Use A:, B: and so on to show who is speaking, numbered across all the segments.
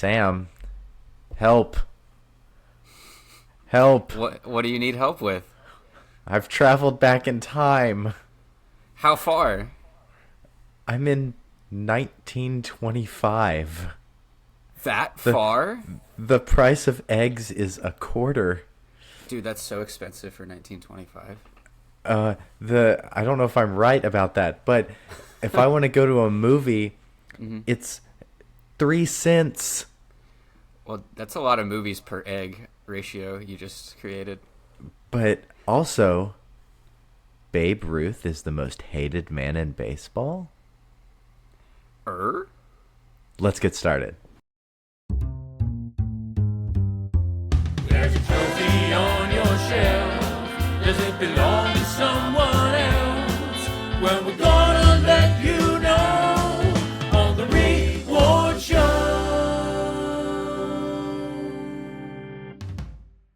A: Sam, help. Help.
B: What do you need help with?
A: I've traveled back in time.
B: How far?
A: I'm in 1925.
B: That far?
A: The price of eggs is a quarter.
B: Dude, that's so expensive for 1925.
A: I don't know if I'm right about that, but if I want to go to a movie, it's 3 cents.
B: Well, that's a lot of movies per egg ratio you just created.
A: But also, Babe Ruth is the most hated man in baseball? Let's get started.
C: There's a trophy on your shelf. Does it belong to someone else? Well, we're gonna let you know on the Reward Show.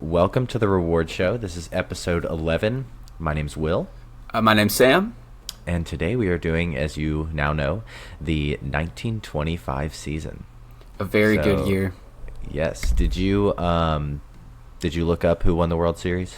A: Welcome to the Reward Show. This is episode 11. My name's Will.
B: My name's Sam.
A: And today we are doing, as you now know, the 1925 season.
B: A very good year.
A: Yes. Did you look up who won the World Series?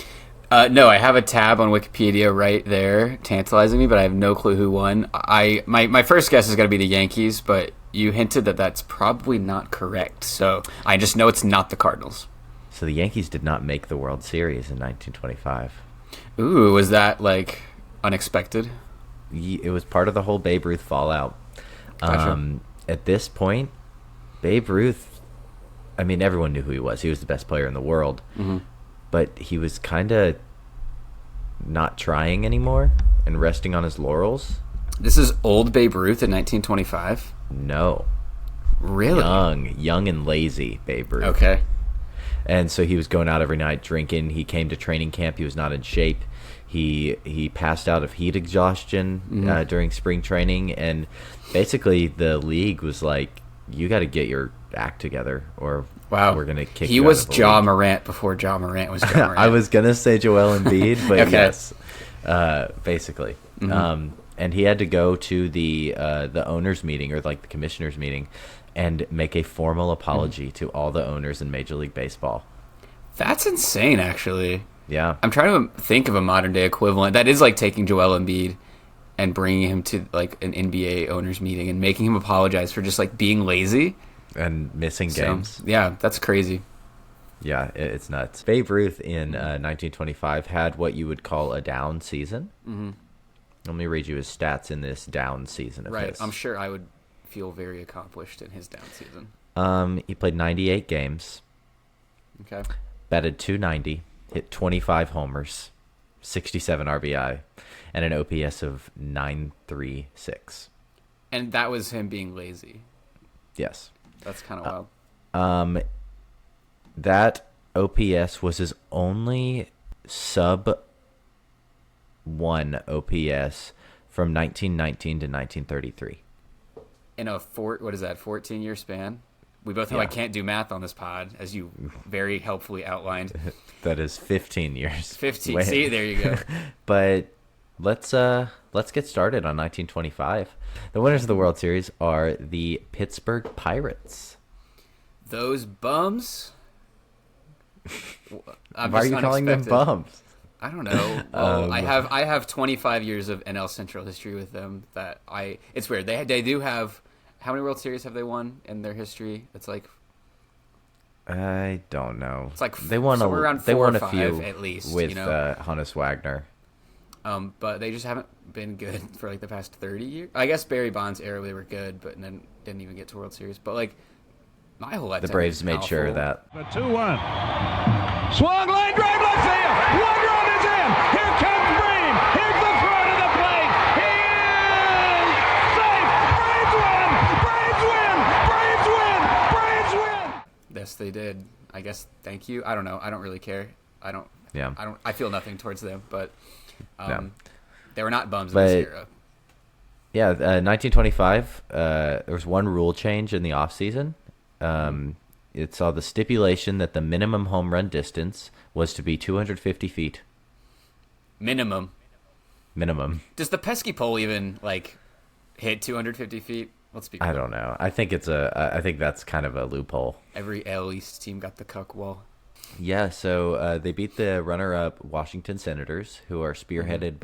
B: No, I have a tab on Wikipedia right there, tantalizing me, but I have no clue who won. My first guess is going to be the Yankees, but you hinted that that's probably not correct. So I just know it's not the Cardinals.
A: So the Yankees did not make the World Series in 1925.
B: Ooh, was that like unexpected?
A: It was part of the whole Babe Ruth fallout.
B: Gotcha.
A: At this point, Babe Ruth, I mean, everyone knew who he was. He was the best player in the world.
B: Mm-hmm.
A: But he was kind of not trying anymore and resting on his laurels.
B: This is old Babe Ruth in 1925?
A: No.
B: Really?
A: Young and lazy Babe Ruth.
B: Okay.
A: And so he was going out every night drinking. He came to training camp. He was not in shape. He passed out of heat exhaustion during spring training. And basically the league was like, you got to get your act together or we're going to kick you out
B: was
A: of the
B: Ja
A: league.
B: Morant before Ja Morant was Ja Morant.
A: I was going to say Joel Embiid, but
B: Okay.
A: yes, basically. And he had to go to the owners meeting or like the commissioners meeting and make a formal apology to all the owners in Major League Baseball.
B: That's insane, actually.
A: Yeah.
B: I'm trying to think of a modern day equivalent. That is like taking Joel Embiid and bringing him to like an NBA owners meeting and making him apologize for just like being lazy
A: And missing games.
B: Yeah, that's crazy.
A: Yeah, it's nuts. Babe Ruth in 1925 had what you would call a down season. Mm-hmm. Let me read you his stats in this down season of
B: Right.
A: his.
B: I'm sure I would feel very accomplished in his down season.
A: He played 98 games,
B: Okay.
A: batted .290, hit 25 homers, 67 RBI, and an OPS of .936.
B: And that was him being lazy.
A: Yes.
B: That's kind of wild.
A: That OPS was his only sub 1 OPS from 1919 to 1933.
B: In a 14-year span? We both know
A: Yeah.
B: I can't do math on this pod, as you very helpfully outlined.
A: That is 15 years.
B: 15.
A: Wait.
B: See, there you go.
A: But let's get started on 1925. The winners of the World Series are the Pittsburgh Pirates.
B: Those bums?
A: Why are you calling them bums?
B: I don't know. Well, I have 25 years of NL Central history with them. It's weird. They do have. How many World Series have they won in their history? It's like
A: I don't know.
B: It's like
A: they won
B: somewhere around
A: they
B: 4
A: won
B: or
A: a
B: 5
A: few
B: at least,
A: with
B: you know?
A: Hannes Wagner.
B: But they just haven't been good for like the past 30 years. I guess Barry Bonds era they were good, but then didn't even get to World Series. But like my whole lifetime,
A: The Braves made
B: powerful.
A: sure of that.
D: The 2-1. Swung line drive left field. One run is in. Here comes Bream. Here's the front of the plate. He is safe. Braves win. Braves win. Braves win. Braves win.
B: Yes, they did. I guess. Thank you. I don't know. I don't really care.
A: Yeah.
B: I feel nothing towards them, but
A: No.
B: they were not bums in
A: But-
B: this era.
A: Yeah, 1925, there was one rule change in the offseason. It saw the stipulation that the minimum home run distance was to be 250 feet.
B: Minimum.
A: Minimum.
B: Does the pesky pole even like hit 250 feet? Let's be.
A: I don't know. I think I think that's kind of a loophole.
B: Every AL East team got the cuck wall.
A: Yeah, so they beat the runner-up Washington Senators, who are spearheaded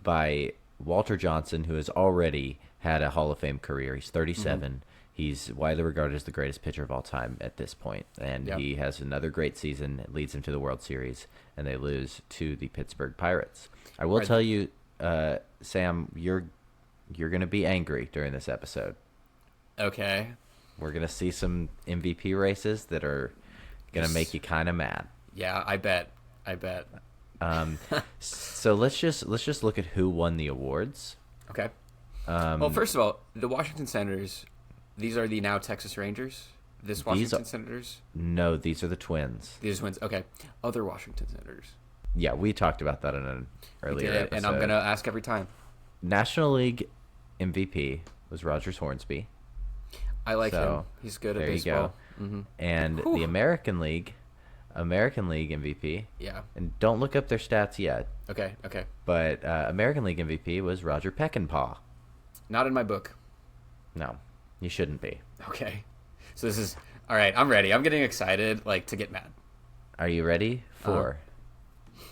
A: by Walter Johnson, who has already had a Hall of Fame career. He's 37. He's widely regarded as the greatest pitcher of all time at this point, and he has another great season. It leads them to the World Series, and they lose to the Pittsburgh Pirates. I will tell you, Sam, you're going to be angry during this episode.
B: Okay.
A: We're going to see some MVP races that are going to make you kind of mad.
B: Yeah, I bet.
A: So let's just look at who won the awards.
B: Okay. Well, first of all, the Washington Senators, these are the now Texas Rangers. Washington Senators?
A: No, these are the Twins.
B: These are Twins. Okay. Other Washington Senators.
A: Yeah, we talked about that in an earlier episode.
B: And I'm going to ask every time.
A: National League MVP was Rogers Hornsby.
B: I like him. He's good at baseball.
A: There you go. Mm-hmm. And the American League MVP.
B: Yeah.
A: And don't look up their stats yet.
B: Okay.
A: But American League MVP was Roger Peckinpah.
B: Not in my book.
A: No, you shouldn't be.
B: Okay. So this is all right. I'm ready. I'm getting excited, like to get mad.
A: Are you ready for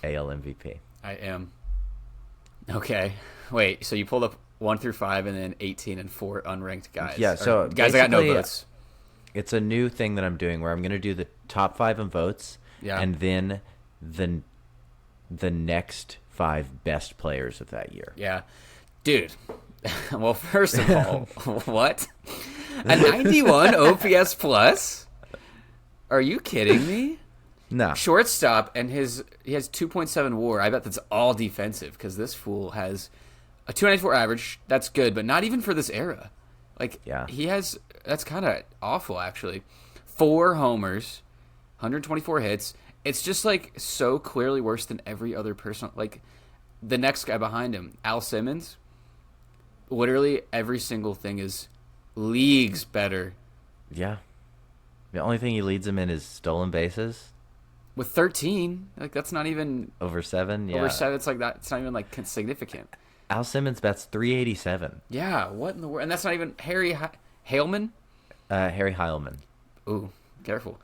A: AL MVP?
B: I am. Okay. Wait. So you pulled up 1 through 5, and then 18 and 4 unranked guys.
A: Yeah. So
B: guys, I got no votes.
A: It's a new thing that I'm doing where I'm going to do the top 5 in votes, and then the next 5 best players of that year.
B: Yeah, dude. Well, first of all, what? A 91 OPS plus? Are you kidding me?
A: No.
B: Shortstop, and he has 2.7 WAR. I bet that's all defensive because this fool has a 294 average. That's good, but not even for this era. Like, he has. That's kind of awful, actually. 4 homers, 124 hits. It's just like so clearly worse than every other person. Like the next guy behind him, Al Simmons. Literally every single thing is leagues better.
A: Yeah. The only thing he leads him in is stolen bases.
B: With 13, like that's not even
A: over 7. Yeah,
B: over 7. It's like that. It's not even like significant.
A: Al Simmons bats 387.
B: Yeah, what in the world? And that's not even Harry Haleman.
A: Harry Heilman.
B: Ooh, careful.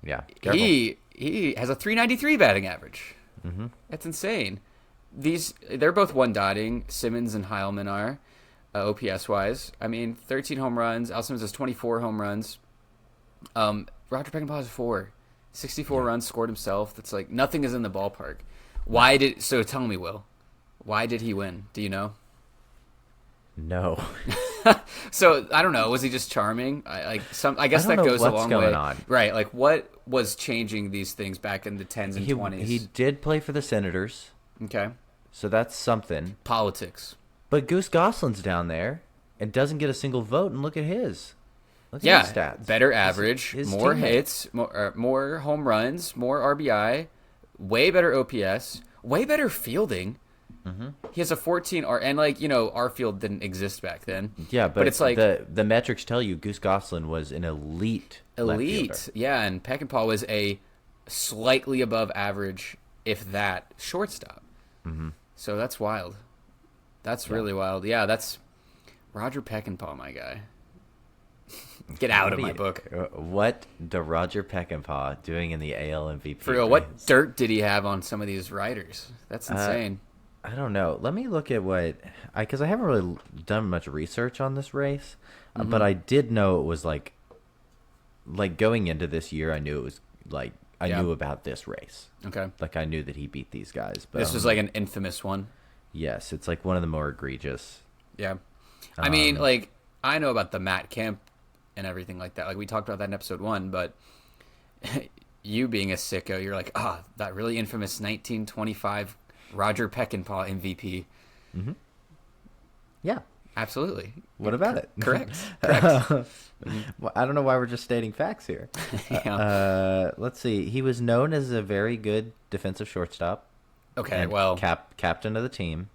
A: Yeah, careful.
B: He has a 393 batting average. Mm-hmm. That's insane. They're both one dotting. Simmons and Heilman are OPS wise. I mean, 13 home runs. Al Simmons has 24 home runs. Roger Peckinpah has 4. 64 runs scored himself. That's like nothing is in the ballpark. So tell me, Will, why did he win? Do you know?
A: No.
B: So I don't know. Was he just charming? I guess that goes a long way. On. Right. Like what was changing these things back in the 10s and 20s?
A: He did play for the Senators.
B: Okay.
A: So that's something.
B: Politics.
A: But Goose Gosselin's down there and doesn't get a single vote, and look at his. Look
B: at
A: his stats.
B: Better average, his more hits, more home runs, more RBI, way better OPS, way better fielding. Mm-hmm. He has a 14 and our field didn't exist back then.
A: Yeah, but it's like the metrics tell you Goose Gosselin was an elite left fielder.
B: Yeah, and Peckinpah was a slightly above average, if that, shortstop. Mm-hmm. So that's wild. That's really wild. Yeah, that's Roger Peckinpah, my guy. Get out of my book.
A: What the Roger Peckinpah doing in the AL MVP?
B: For real, what dirt did he have on some of these writers? That's insane.
A: I don't know. Let me look at because I haven't really done much research on this race, but I did know it was like going into this year. I knew it was knew about this race. Okay, like I knew that he beat these guys. But
B: this was like an infamous one.
A: Yes, it's like one of the more egregious.
B: Yeah, I mean, I know about the Matt Kemp and everything like that. Like we talked about that in episode 1, but you being a sicko, you're like, that really infamous 1925 Roger Peckinpah MVP.
A: Mm-hmm. Yeah,
B: absolutely.
A: What about it?
B: Correct.
A: Well, I don't know why we're just stating facts here. Yeah. Let's see. He was known as a very good defensive shortstop.
B: Okay, well,
A: captain of the team.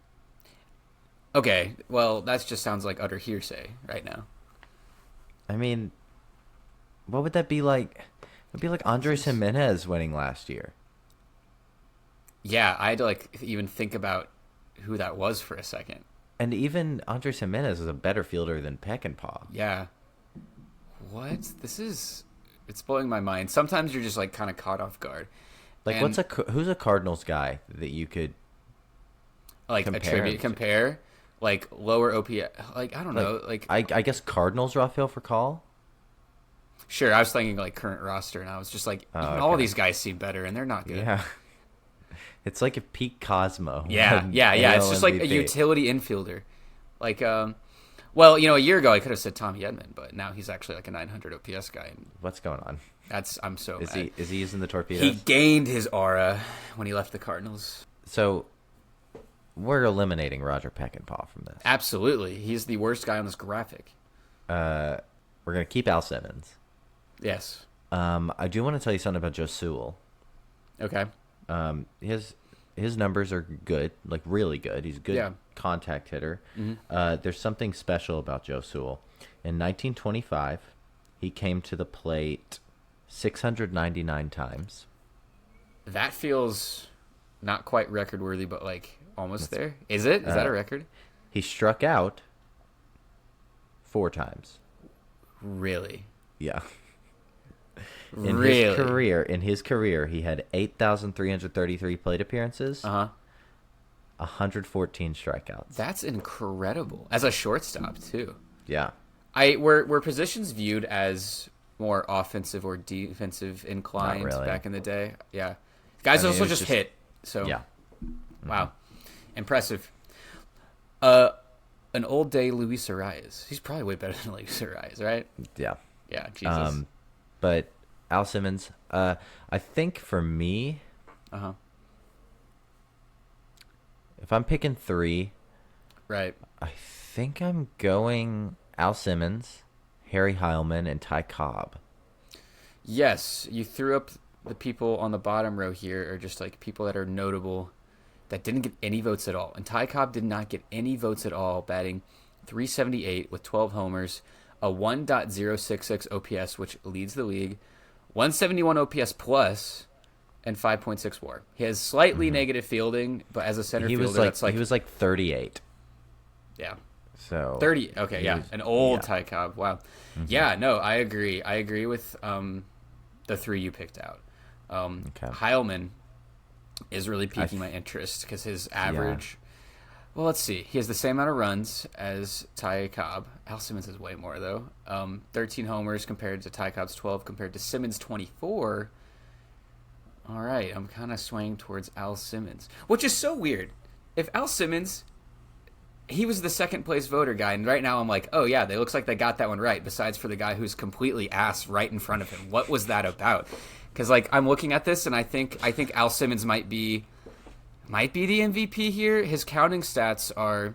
B: Okay, well, that just sounds like utter hearsay right now.
A: I mean, what would that be like? It would be like Andres Jimenez winning last year.
B: Yeah, I had to even think about who that was for a second.
A: And even Andres Jimenez is a better fielder than Peckinpah.
B: Yeah. What? It's blowing my mind. Sometimes you're just like kind of caught off guard.
A: Like,
B: And,
A: who's a Cardinals guy that you could
B: like compare like lower OPS? Like I don't know. Like
A: I guess Cardinals Rafael Furcal.
B: sure, I was thinking like current roster, and I was just like, all these guys seem better, and they're not good.
A: Yeah. It's like a Pete Cosmo.
B: Yeah. It's just like a
A: MVP.
B: utility infielder. Like, well, a year ago I could have said Tommy Edman, but now he's actually like a 900 OPS guy. And
A: What's going on?
B: I'm so
A: Is
B: mad.
A: he using the torpedoes?
B: He gained his aura when he left the Cardinals.
A: So we're eliminating Roger Peckinpah from this.
B: Absolutely, he's the worst guy on this graphic.
A: We're gonna keep Al Simmons.
B: Yes.
A: I do want to tell you something about Joe Sewell.
B: Okay.
A: His numbers are good, like really good. He's a good contact hitter. There's something special about Joe Sewell. In 1925, he came to the plate 699 times.
B: That feels not quite record worthy, but like almost there. Is it? Is that a record?
A: He struck out 4 times.
B: Really?
A: Yeah.
B: Really?
A: In his career, he had 8,333 plate appearances. 114 strikeouts.
B: That's incredible. As a shortstop too.
A: Yeah.
B: Were positions viewed as more offensive or defensive inclined
A: Not really.
B: back in the day? Yeah. Guys
A: it
B: also
A: was
B: just hit. So
A: Yeah.
B: wow. Impressive. An old day Luis Arias. He's probably way better than Luis Arias, right?
A: Yeah.
B: Yeah, Jesus.
A: But Al Simmons, I think for me, if I'm picking 3,
B: Right.
A: I think I'm going Al Simmons, Harry Heilman, and Ty Cobb.
B: Yes, you threw up the people on the bottom row here are just like people that are notable that didn't get any votes at all. And Ty Cobb did not get any votes at all, batting .378 with 12 homers, a 1.066 OPS, which leads the league, 171 OPS plus, and 5.6 WAR. He has slightly negative fielding, but as a center fielder, that's like
A: he was like 38.
B: yeah.
A: So
B: 30. Okay, yeah. An old Ty Cobb. Wow.
A: Mm-hmm.
B: Yeah, no, I agree. I agree with the 3 you picked out.
A: Okay.
B: Heilman is really piquing my interest because his average. Well, let's see. He has the same amount of runs as Ty Cobb. Al Simmons has way more, though. 13 homers compared to Ty Cobb's 12, compared to Simmons' 24. All right, I'm kind of swaying towards Al Simmons, which is so weird. If Al Simmons, he was the second place voter guy, and right now I'm like, oh yeah, it looks like they got that one right. Besides for the guy who's completely ass right in front of him, what was that about? Because like I'm looking at this, and I think Al Simmons might be the MVP here. His counting stats are,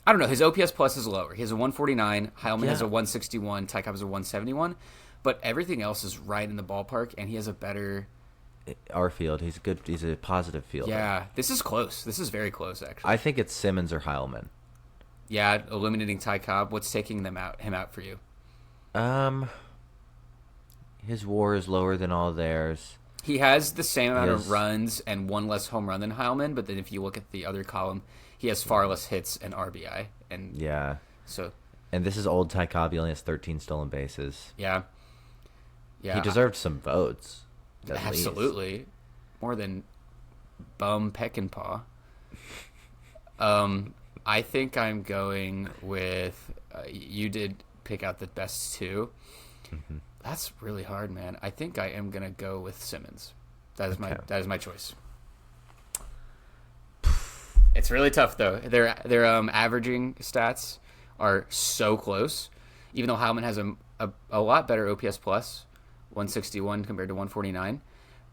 B: I don't know. His OPS plus is lower. He has a 149. Heilman has a 161. Ty Cobb has a 171. But everything else is right in the ballpark, and he has a better.
A: Our field, he's good. He's a positive fielder.
B: Yeah, this is close. This is very close, actually.
A: I think it's Simmons or Heilman.
B: Yeah, eliminating Ty Cobb. What's taking him out for you?
A: His WAR is lower than all theirs.
B: He has the same amount of runs and 1 less home run than Heilman, but then if you look at the other column, he has far less hits and RBI. And
A: yeah.
B: So.
A: And this is old Ty Cobb. He only has 13 stolen bases.
B: Yeah. Yeah.
A: He deserved some votes.
B: Absolutely.
A: Least.
B: More than bum Peckinpah. I think I'm going with. You did pick out the best 2.
A: Mm-hmm.
B: That's really hard, man. I think I am gonna go with Simmons. That is my choice. It's really tough though. Their averaging stats are so close. Even though Heilman has a lot better OPS plus, 161 compared to 149,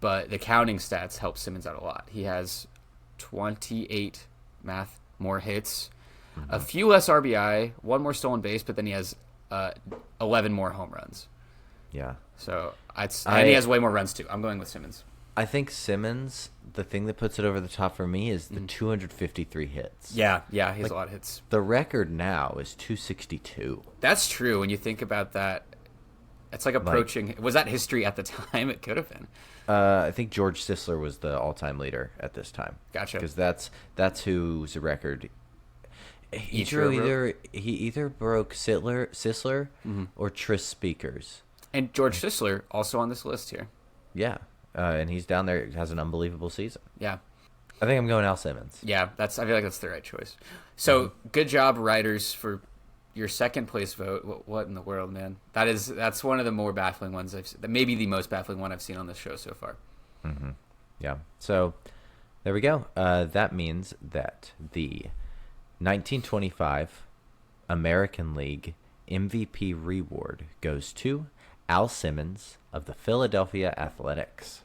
B: but the counting stats help Simmons out a lot. He has 28 more hits, a few less RBI, 1 more stolen base, but then he has 11 more home runs.
A: Yeah.
B: So and he has way more runs too. I'm going with Simmons.
A: I think Simmons, the thing that puts it over the top for me is the 253 hits.
B: Yeah, he has a lot of hits.
A: The record now is 262.
B: That's true. When you think about that, it's like approaching. Was that history at the time? It could have been.
A: I think George Sisler was the all-time leader at this time.
B: Gotcha.
A: Because that's whose record. He
B: Ichiro
A: drew
B: broke.
A: he either broke Sisler or Tris Speakers.
B: And George Sisler also on this list here.
A: Yeah, and he's down there. Has an unbelievable season.
B: Yeah.
A: I think I'm going Al Simmons.
B: Yeah, I feel like that's the right choice. So good job, writers, for your second place vote. What in the world, man? That's one of the more baffling ones maybe the most baffling one I've seen on this show so far.
A: Yeah. So there we go. That means that the 1925 American League MVP reward goes to Al Simmons of the Philadelphia Athletics.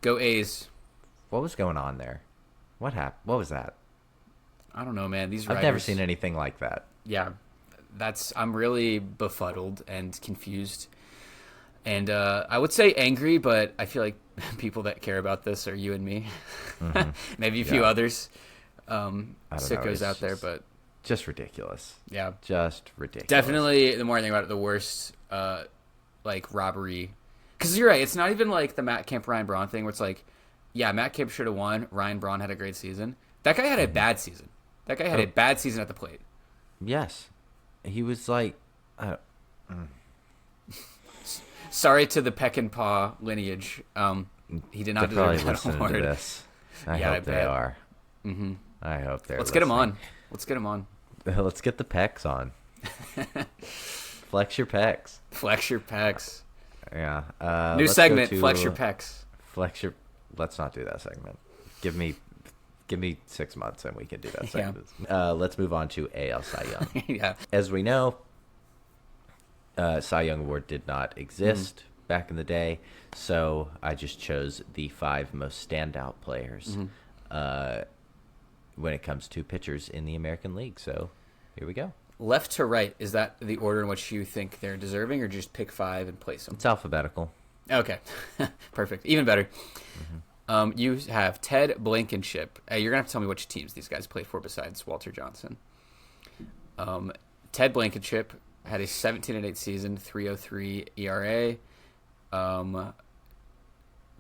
B: Go A's.
A: What was going on there? What happened? What was that?
B: I don't know, man. These
A: I've
B: writers,
A: never seen anything like that.
B: Yeah, I'm really befuddled and confused. And I would say angry, but I feel like people that care about this are you and me. Maybe a few others.
A: I don't know,
B: Sickos
A: it's
B: out there,
A: just-
B: but
A: Just ridiculous.
B: yeah.
A: Just ridiculous.
B: Definitely, the more I think about it, the worst, like, robbery. Because you're right, it's not even like the Matt Kemp, Ryan Braun thing where it's like, yeah, Matt Kemp should have won. Ryan Braun had a great season. That guy had a bad season. That guy had a bad season at the plate.
A: Yes. He was like...
B: Sorry to the Peck and Paw lineage. He did not
A: They're probably
B: deserve that
A: listening
B: award.
A: to this. I
B: Yeah, I
A: hope they
B: bet.
A: are. I hope they're
B: Let's get him
A: listening.
B: on. Let's get him on.
A: Let's get the pecs on. Flex your pecs.
B: Flex your pecs.
A: Yeah.
B: New
A: let's
B: segment,
A: go to
B: flex your pecs.
A: Flex your... Let's not do that segment. Give me 6 months and we can do that
B: Yeah.
A: segment. Let's move on to AL Cy Young.
B: Yeah.
A: As we know, Cy Young Award did not exist back in the day, so I just chose the 5 most standout players when it comes to pitchers in the American League. So here we go.
B: Left to right, is that the order in which you think they're deserving, or just pick 5 and place them?
A: It's alphabetical.
B: Okay. Perfect. Even better. You have Ted Blankenship. You're going to have to tell me which teams these guys play for besides Walter Johnson. Ted Blankenship had a 17-8 season, 3.03 ERA,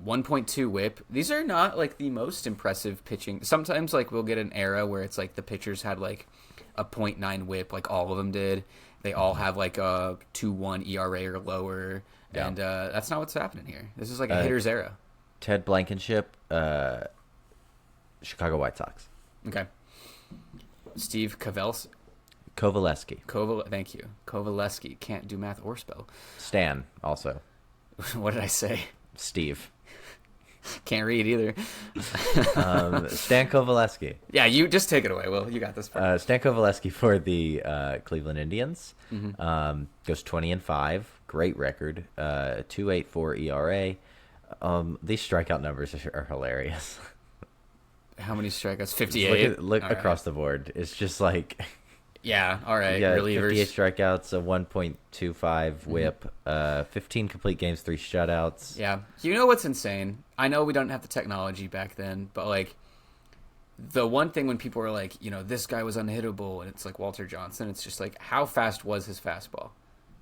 B: 1.2 whip. These are not like the most impressive pitching. Sometimes like we'll get an era where it's like the pitchers had like a .9 whip, like all of them did. They all have like a 2.1 ERA or lower, and that's not what's happening here. This is like a hitter's era.
A: Ted Blankenship, Chicago White Sox.
B: Okay. Steve
A: Kovaleski.
B: Thank you. Kovaleski can't do math or spell.
A: Stan, also.
B: What did I say?
A: Steve.
B: Can't read either.
A: Stan Kovaleski.
B: Yeah, you just take it away, Will. You got this part.
A: Stan Kovaleski for the Cleveland Indians. Goes 20-5. Great record. 2.84 ERA. These strikeout numbers are hilarious.
B: How many strikeouts? 58.
A: Look
B: All
A: across the board. It's just like
B: Yeah, all right.
A: yeah,
B: Relievers.
A: 58 strikeouts, a 1.25 whip, 15 complete games, 3 shutouts.
B: Yeah. You know what's insane? I know we don't have the technology back then, but like the one thing when people were like, you know, this guy was unhittable and it's like Walter Johnson, it's just like how fast was his fastball?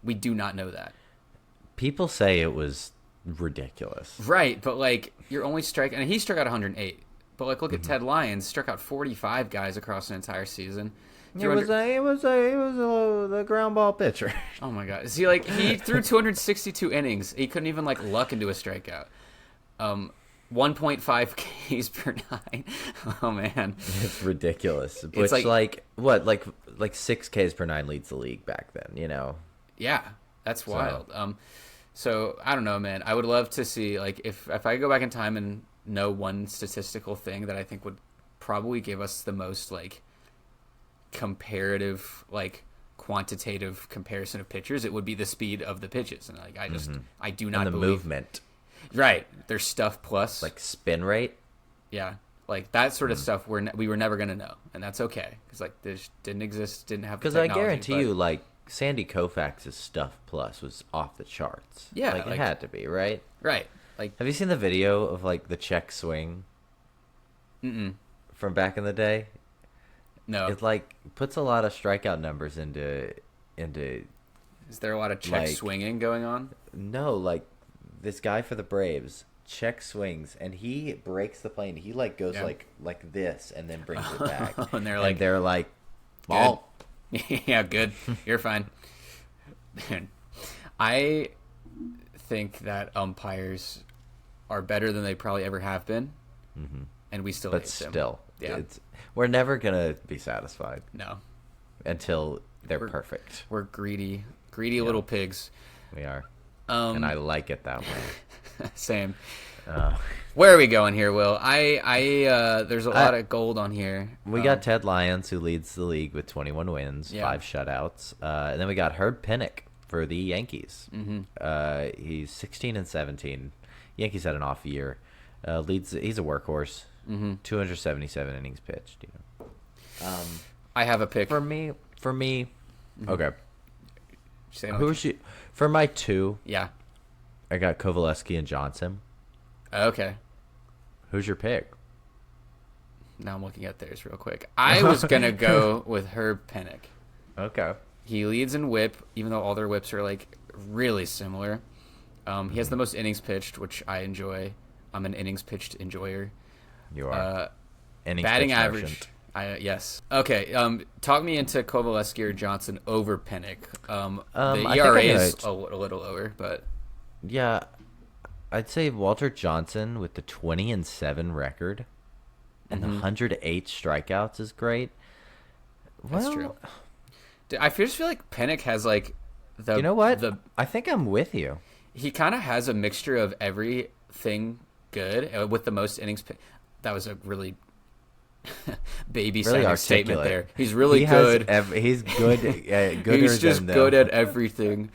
B: We do not know that.
A: People say it was ridiculous.
B: Right, but like you're only striking, and he struck out 108. But like look at Ted Lyons, struck out 45 guys across an entire season.
A: It was the ground ball pitcher.
B: Oh my god. Is he like he threw 262 innings. He couldn't even like luck into a strikeout. 1.5 Ks per 9. Oh man.
A: It's ridiculous.
B: It's
A: Which
B: like-
A: what? Like 6 Ks per 9 leads the league back then, you know.
B: Yeah, that's wild. So I don't know, man. I would love to see like if I could go back in time and know one statistical thing that I think would probably give us the most like comparative, like quantitative comparison of pitchers, it would be the speed of the pitches. And like I do not
A: And the
B: believe
A: movement.
B: Right. There's stuff plus
A: Like spin rate.
B: yeah. Like that sort of stuff we were never going to know, and that's okay cuz like this didn't exist, didn't have the
A: Because I
B: technology,
A: guarantee
B: but-
A: you, like, Sandy Koufax's stuff plus was off the charts.
B: Yeah,
A: Like, it
B: like-
A: had to be, right?
B: Right. Like
A: Have you seen the video of, like, the check swing from back in the day?
B: no.
A: It, like, puts a lot of strikeout numbers into
B: Is there a lot of check
A: like-
B: swinging going on?
A: no, like, this guy for the Braves check swings, and he breaks the plane. He like goes like this, and then brings it back.
B: And they're
A: like, ball.
B: Yeah, good. You're fine. I think that umpires are better than they probably ever have been, and we still
A: But
B: hate them.
A: still,
B: Yeah.
A: we're never gonna be satisfied
B: No,
A: until they're perfect.
B: we're greedy little pigs.
A: We are, and I like it that way.
B: Same. Where are we going here, Will? There's a lot of gold on here.
A: We got Ted Lyons, who leads the league with 21 wins, 5 shutouts, and then we got Herb Pinnock for the Yankees. He's 16-17. Yankees had an off year. He's a workhorse. 277 innings pitched.
B: I have a pick
A: For me, okay.
B: Say
A: Who's you? For my 2,
B: Yeah.
A: I got Kovaleski and Johnson.
B: Okay.
A: Who's your pick?
B: Now I'm looking at theirs real quick. I was gonna go with Herb Pinnock.
A: Okay.
B: He leads in WHIP, even though all their WHIPs are like really similar. He has the most innings pitched, which I enjoy. I'm an innings pitched enjoyer.
A: You are. Innings
B: Batting
A: pitched
B: average.
A: merchant.
B: Yes. Okay. Talk me into Kovaleski or Johnson over Pinnock. The
A: I think
B: ERA
A: I'm
B: is
A: gonna-
B: a little lower, but
A: Yeah, I'd say Walter Johnson with the 20-7 record and the 108 strikeouts is great. Well,
B: that's true. I just feel like Pinnock has like the.
A: You know what?
B: The
A: I think I'm with you.
B: he kind of has a mixture of everything good with the most innings. That was a really baby
A: Really
B: center statement
A: articulate.
B: there. He's really
A: He
B: good.
A: he's good. Gooder
B: He's just
A: than
B: good
A: them.
B: at everything.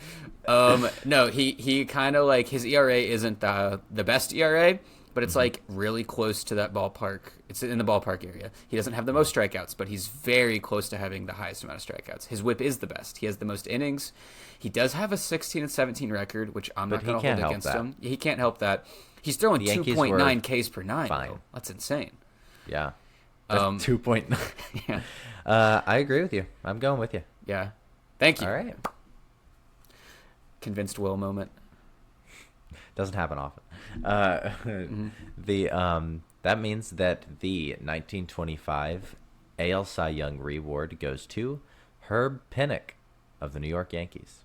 B: No, he kind of like his ERA isn't the best ERA, but it's like really close to that ballpark. It's in the ballpark area. He doesn't have the most strikeouts, but he's very close to having the highest amount of strikeouts. His WHIP is the best. He has the most innings. He does have a 16-17 record, which I'm not
A: But he
B: going to
A: can't
B: hold
A: help
B: against
A: that.
B: him. He can't help that. He's throwing
A: The Yankees
B: 2.9 Ks per nine.
A: fine.
B: Though. That's insane.
A: Yeah. That's 2.9.
B: Yeah.
A: I agree with you. I'm going with you.
B: Yeah. Thank you.
A: All right.
B: Convinced Will moment.
A: Doesn't happen often. That means that the 1925 AL Cy Young reward goes to Herb Pinnock of the New York Yankees.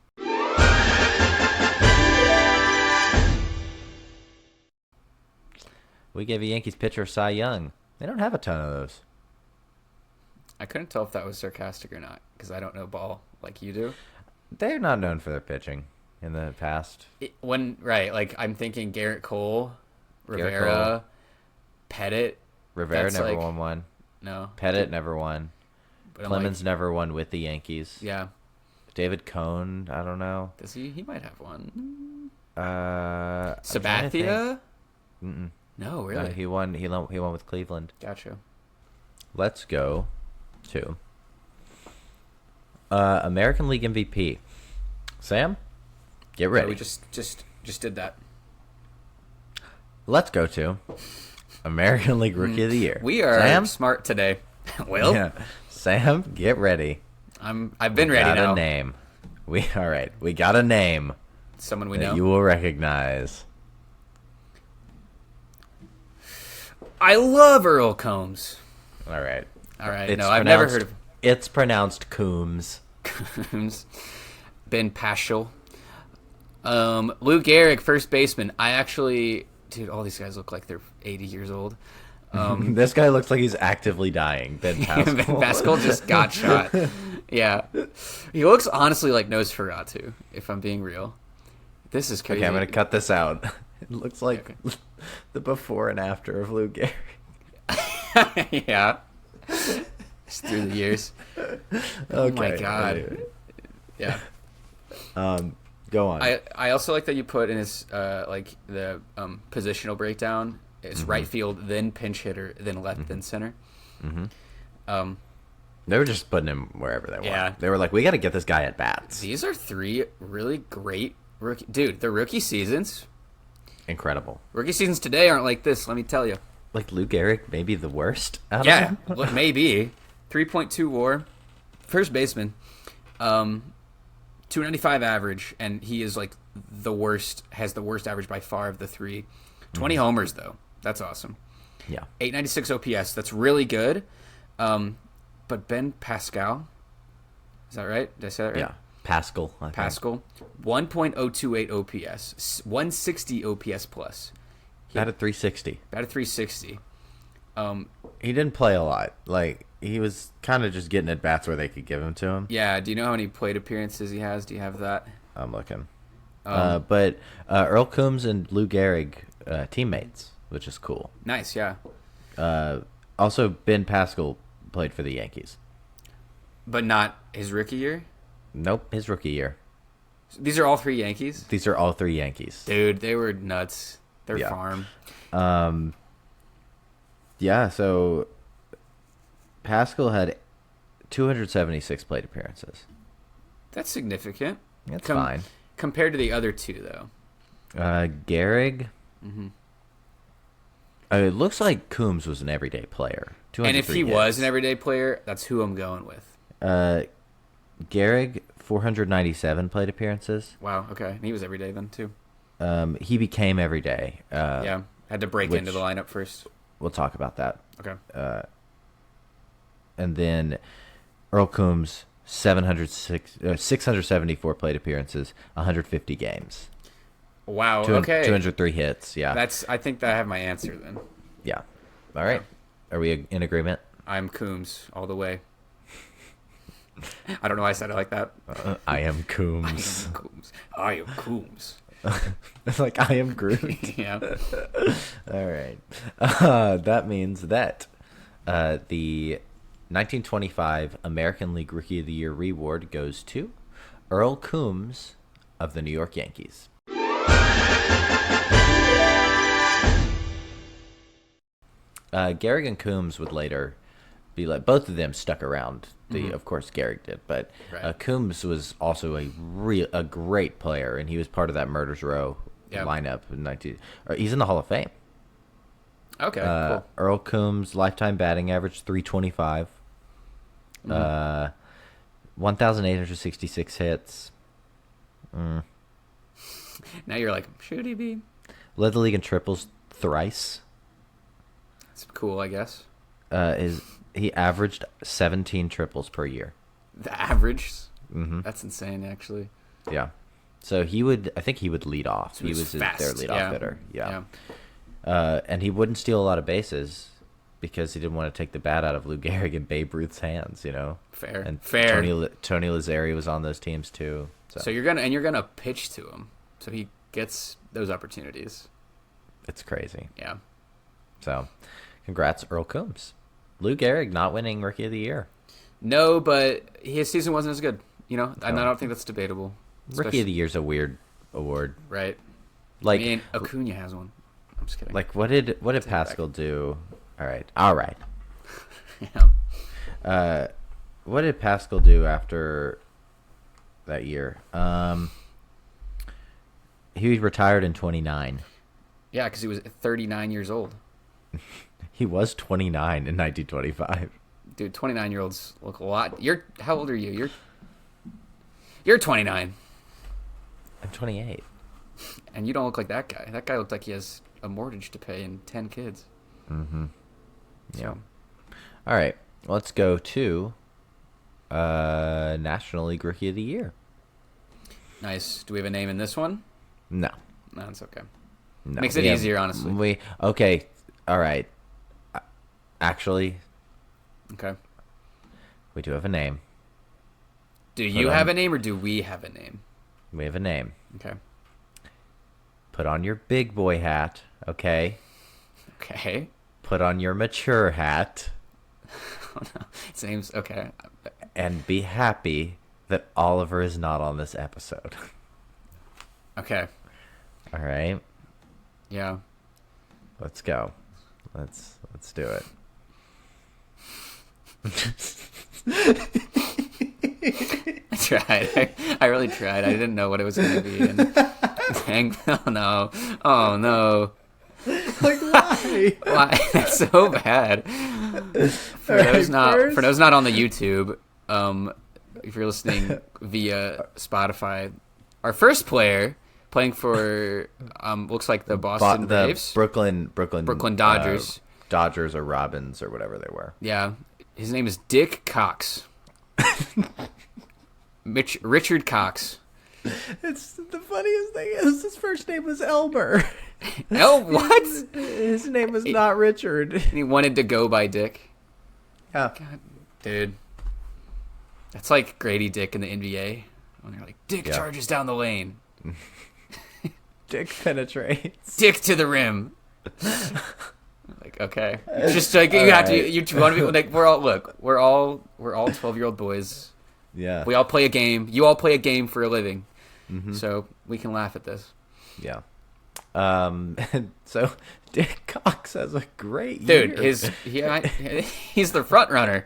A: We gave a Yankees pitcher Cy Young. They don't have a ton of those.
B: I couldn't tell if that was sarcastic or not because I don't know ball like you do.
A: They're not known for their pitching in the past.
B: Like I'm thinking Garrett Cole,
A: Garrett
B: Rivera, Pettit.
A: Rivera
B: That's
A: never
B: like-
A: won one.
B: No,
A: Pettit never won.
B: but I'm
A: Clemens never won with the Yankees.
B: yeah.
A: David Cohn, I don't know.
B: Does he? He might have one.
A: I'm trying to think.
B: Sabathia?
A: Mm-mm.
B: No,
A: No,
B: really.
A: he won. He won with Cleveland.
B: Gotcha.
A: Let's go to American League MVP. Sam, get
B: Yeah,
A: ready.
B: we just did that.
A: Let's go to American League Rookie of the Year.
B: We are
A: Sam.
B: smart today. Will,
A: Yeah. Sam, get ready.
B: I've been
A: We
B: ready
A: got
B: now.
A: a name. All right. We got a name
B: Someone we
A: that
B: know.
A: you will recognize.
B: I love Earl Combs.
A: All right.
B: All right.
A: It's
B: No, I've never heard
A: pronounced- It's pronounced Coombs.
B: of Combs. Ben Paschal. Lou Gehrig, first baseman. Dude, all these guys look like they're 80 years old.
A: This guy looks like he's actively dying. Ben Pascal.
B: Ben Pascal just got shot. Yeah. He looks honestly like Nosferatu, if I'm being real. This is crazy.
A: Okay, I'm going to cut this out. It looks like the before and after of Lou Gehrig.
B: Yeah. Just through the years. Oh my
A: Okay,
B: god.
A: anyway.
B: Yeah.
A: Go on.
B: I also like that you put in his like the positional breakdown. It's right field, then pinch hitter, then left, then center.
A: They were just putting him wherever they
B: Yeah.
A: want. They were like, we got to get this guy at bats.
B: These are three really great rookie. Dude, the rookie seasons.
A: Incredible.
B: Rookie seasons today aren't like this. Let me tell you.
A: Like Lou Gehrig, maybe the worst. out of
B: Yeah,
A: them?
B: look, maybe 3.2 WAR, first baseman, 295 average, and he is like the worst. Has the worst average by far of the three. 20 homers, though. That's awesome.
A: Yeah.
B: 896 OPS. That's really good. But Ben Pascal, is that right? Did I say that right?
A: Yeah. Pascal. I think.
B: Pascal, 1.028 OPS, 160 OPS plus.
A: Batted 360.
B: Batted 360.
A: He didn't play a lot. Like, he was kind of just getting at bats where they could give him to him.
B: Yeah. Do you know how many plate appearances he has? Do you have that?
A: I'm looking. But Earl Coombs and Lou Gehrig, teammates, which is cool.
B: Nice. Yeah.
A: Also, Ben Pascal played for the Yankees.
B: But not his rookie year?
A: Nope, his rookie year.
B: These are all 3 Yankees?
A: These are all 3 Yankees.
B: Dude, they were nuts. Their
A: Yeah.
B: farm.
A: Yeah, so Pascal had 276 plate appearances.
B: That's significant.
A: That's fine.
B: Compared to the other 2, though.
A: Gehrig. It looks like Coombs was an everyday player.
B: And if he
A: 203
B: was
A: hits.
B: an everyday player, that's who I'm going with.
A: Gehrig, 497 plate appearances.
B: Wow, okay. He was everyday then, too.
A: He became everyday.
B: Yeah, had to break into the lineup first.
A: We'll talk about that.
B: Okay.
A: And then Earl Coombs, 674 plate appearances, 150 games.
B: Wow, okay.
A: 203 hits, yeah.
B: I think that I have my answer then.
A: Yeah. All right. Are we in agreement?
B: I'm Coombs all the way. I don't know why I said it like that.
A: I am Coombs.
B: Coombs. I am Coombs.
A: It's like, I am Groot.
B: Yeah.
A: All right. That means that the 1925 American League Rookie of the Year reward goes to Earl Coombs of the New York Yankees. Gehrig and Coombs would later be like, both of them stuck around. Of course, Gehrig did, but
B: Right.
A: Coombs was also a great player, and he was part of that Murders Row lineup in he's in the Hall of Fame.
B: Okay, cool.
A: Earl Coombs lifetime batting average 325, 1,866 hits.
B: Now you're like, should he be?
A: Led the league in triples thrice.
B: It's cool, I guess.
A: He averaged 17 triples per year.
B: The average? That's insane, actually.
A: Yeah. So I think he would lead off.
B: So
A: he
B: he's
A: was
B: fast.
A: their leadoff hitter.
B: Yeah.
A: And he wouldn't steal a lot of bases because he didn't want to take the bat out of Lou Gehrig and Babe Ruth's hands,
B: Fair.
A: And
B: Fair.
A: Tony Lazzeri was on those teams too.
B: So you're gonna pitch to him, so he gets those opportunities.
A: It's crazy.
B: Yeah.
A: So, congrats, Earl Coombs. Lou Gehrig not winning Rookie of the Year.
B: No, but his season wasn't as good. And I don't think that's debatable.
A: Rookie of the Year's a weird award.
B: Right.
A: Like,
B: I mean, Acuna has one. I'm just kidding.
A: Like, what did Pascal do? All right.
B: Yeah.
A: What did Pascal do after that year? He retired in 29.
B: Yeah, because he was 39 years old.
A: He was 29 in 1925.
B: Dude, 29-year-olds look a lot. How old are you? You're 29.
A: I'm 28.
B: And you don't look like that guy. That guy looks like he has a mortgage to pay and 10 kids.
A: Yeah. All right. Let's go to National League Rookie of the Year.
B: Nice. Do we have a name in this one?
A: No.
B: No, it's okay.
A: No.
B: Makes it easier, honestly.
A: Okay. All right. Actually,
B: Okay.
A: we do have a name.
B: Do you have a name or do we have a name?
A: We have a name.
B: Okay.
A: Put on your big boy hat, okay?
B: Okay.
A: Put on your mature hat.
B: Oh, no. His name's okay.
A: And be happy that Oliver is not on this episode.
B: Okay.
A: All right.
B: Yeah.
A: Let's go. Let's do it.
B: I tried. I really tried. I didn't know what it was going to be. And dang. Oh, no. Oh, no.
A: Like, why?
B: Why? That's so bad. For those not on the YouTube, if you're listening via Spotify, our first player Playing for looks like the Boston Braves.
A: Brooklyn
B: Dodgers.
A: Dodgers or Robins or whatever they were.
B: Yeah. His name is Dick Cox. Richard Cox.
A: It's the funniest thing is his first name was Elmer.
B: Oh, what?
A: His name was not Richard.
B: He wanted to go by Dick.
A: Yeah.
B: God, dude. That's like Grady Dick in the NBA. When they're like, Dick charges down the lane.
A: Dick penetrates.
B: Dick to the rim. Like, okay. It's just like you have to. You want to be like we're all 12-year-old boys.
A: Yeah.
B: We all play a game. You all play a game for a living. Mm-hmm. So we can laugh at this.
A: Yeah. So Dick Cox has a great
B: dude.
A: year.
B: He's the front runner.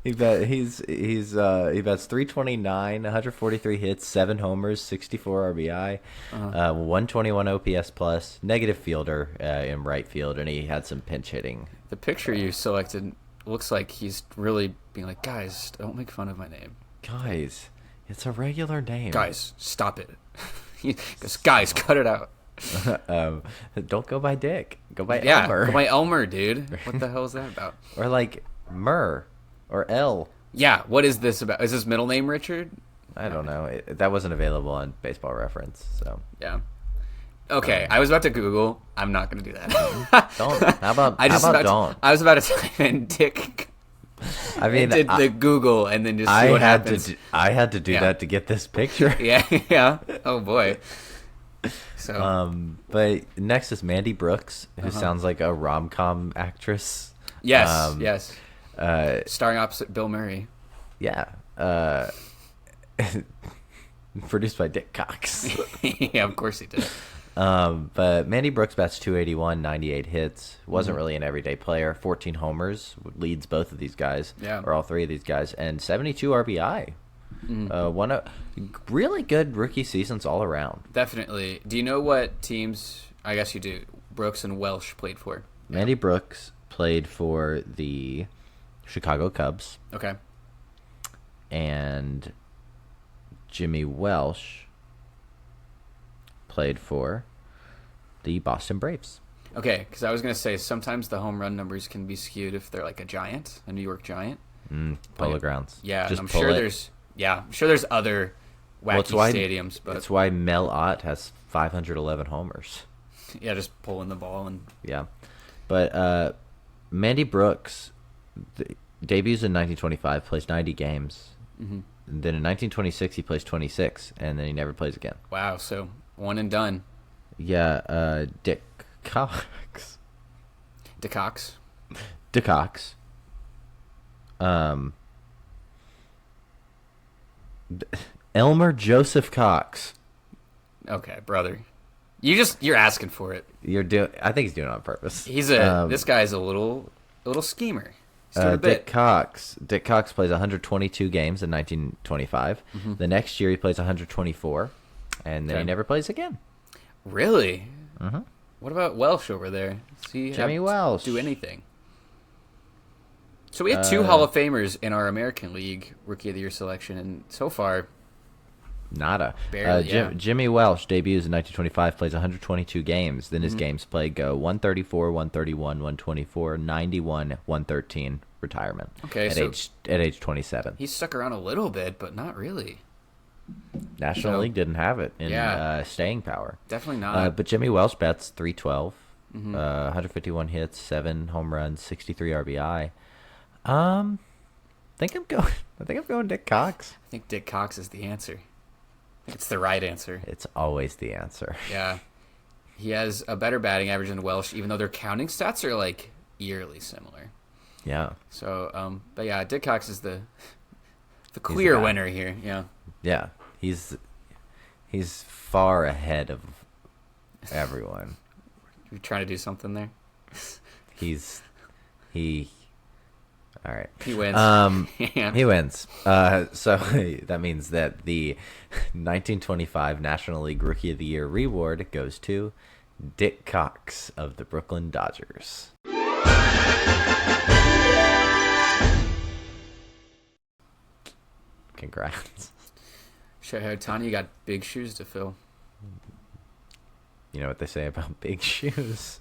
A: He bats 329, 143 hits, 7 homers, 64 RBI, 121 OPS plus, negative fielder in right field, and he had some pinch hitting.
B: The picture you selected looks like he's really being like, guys, don't make fun of my name.
A: Guys, it's a regular name.
B: Guys, stop it. Guys, cut it out.
A: Don't go by Dick. Go by Elmer.
B: Go by Elmer, dude. What the hell is that about?
A: Or like Murr or L.
B: Yeah, what is this about? Is his middle name Richard?
A: I don't know. That wasn't available on Baseball Reference, so.
B: Yeah. Okay, I was about to Google. I'm not going to do that.
A: Don't. How about don't?
B: I was about to type in Dick.
A: I mean,
B: did the Google and then just see what happens.
A: I had to do that to get this picture.
B: Yeah. Oh boy. So.
A: But next is Mandy Brooks, who sounds like a rom-com actress.
B: Yes. Yes. Starring opposite Bill Murray.
A: Yeah. Produced by Dick Cox.
B: Yeah, of course he did.
A: But Mandy Brooks bats 281, 98 hits. Wasn't really an everyday player. 14 homers, leads both of these guys, or all three of these guys, and 72 RBI. One really good rookie seasons all around.
B: Definitely. Do you know what teams? I guess you do. Brooks and Welsh played for.
A: Mandy Brooks played for the Chicago Cubs.
B: Okay.
A: And Jimmy Welsh played for the Boston Braves.
B: Okay, because I was going to say sometimes the home run numbers can be skewed if they're like a Giant, a New York Giant.
A: Polo Grounds.
B: Yeah,
A: just
B: I'm sure there's other wacky stadiums, but
A: that's why Mel Ott has 511 homers.
B: Yeah, just pulling the ball and
A: but Mandy Brooks debuts in 1925, plays 90 games. And then in 1926 he plays 26, and then he never plays again.
B: Wow, so one and done.
A: Yeah, Dick Cox. Elmer Joseph Cox.
B: Okay, brother. You're asking for it.
A: I think he's doing it on purpose.
B: This guy's a little schemer.
A: Dick Cox plays 122 games in 1925. The next year he plays 124, and then he never plays again.
B: Really? What about Welsh over there?
A: Jimmy Welsh.
B: Do anything? So we had 2 Hall of Famers in our American League Rookie of the Year selection, and so far,
A: nada.
B: Barely,
A: Jimmy Welsh debuts in 1925, plays 122 games. Then his games played go 134, 131, 124, 91, 113, retirement.
B: Okay,
A: at age 27.
B: He stuck around a little bit, but not really.
A: National League didn't have it in staying power.
B: Definitely not.
A: But Jimmy Welsh bats 312, 151 hits, 7 home runs, 63 RBI. I think I'm going Dick Cox.
B: I think Dick Cox is the answer. I think it's the right answer.
A: It's always the answer.
B: Yeah. He has a better batting average than Welsh, even though their counting stats are like eerily similar.
A: Yeah.
B: So, but yeah, Dick Cox is the clear winner here. Yeah.
A: Yeah. He's far ahead of everyone.
B: You're trying to do something there?
A: All right.
B: He wins.
A: He wins. So that means that the 1925 National League Rookie of the Year reward goes to Dick Cox of the Brooklyn Dodgers. Congrats.
B: Shohei Ohtani, you got big shoes to fill.
A: You know what they say about big shoes?